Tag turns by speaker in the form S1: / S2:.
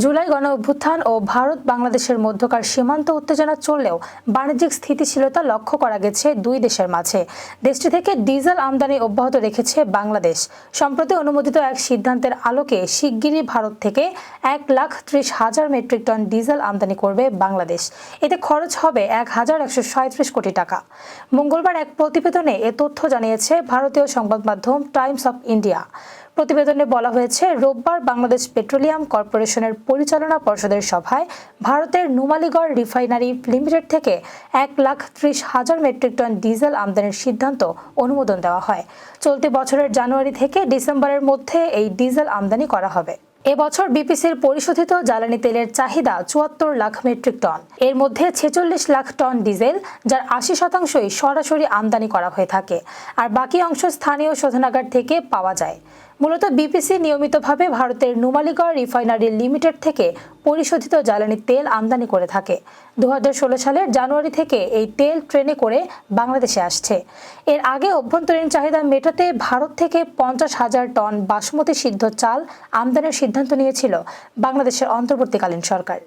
S1: জুলাই গণ অভ্যুত্থান ও ভারত বাংলাদেশের মধ্যকার সীমান্ত উত্তেজনা চললেও বাণিজ্যিক স্থিতিশীলতা লক্ষ্য করা গেছে দুই দেশের মাঝে। দেশটি থেকে ডিজেল আমদানি অব্যাহত রেখেছে বাংলাদেশ। সম্প্রতি অনুমোদিত এক সিদ্ধান্তের আলোকে শিগগিরই ভারত থেকে 1,30,000 মেট্রিক টন ডিজেল আমদানি করবে বাংলাদেশ। এতে খরচ হবে 1,137 কোটি টাকা। মঙ্গলবার এক প্রতিবেদনে এ তথ্য জানিয়েছে ভারতীয় সংবাদ মাধ্যম টাইমস অফ ইন্ডিয়া। প্রতিবেদনে বলা হয়েছে, রোববার বাংলাদেশ পেট্রোলিয়াম কর্পোরেশনের পরিচালনা পর্ষদের সভায় ভারতের নুমালীগড় রিফাইনারি লিমিটেড থেকে 1,30,000 মেট্রিক টন ডিজেল আমদানির সিদ্ধান্ত অনুমোদন দেওয়া হয়। চলতি বছরের জানুয়ারি থেকে ডিসেম্বরের মধ্যে এই ডিজেল আমদানি করা হবে। এবছর বিপিসির পরিশোধিত জ্বালানি তেলের চাহিদা 74 লাখ মেট্রিক টন। এর মধ্যে 46 লাখ টন ডিজেল, যার 80% সরাসরি আমদানি করা হয়ে থাকে, আর বাকি অংশ স্থানীয় শোধনাগার থেকে পাওয়া যায়। মূলত বিপিসি নিয়মিতভাবে ভারতের নুমালীগড় রিফাইনারি লিমিটেড থেকে পরিশোধিত জ্বালানি তেল আমদানি করে থাকে। 2016 সালের জানুয়ারি থেকে এই তেল ট্রেনে করে বাংলাদেশে আসছে। এর আগে অভ্যন্তরীণ চাহিদা মেটাতে ভারত থেকে 50,000 টন বাসমতি সিদ্ধ চাল আমদানির সিদ্ধান্ত নিয়েছিল বাংলাদেশের অন্তর্বর্তীকালীন সরকার।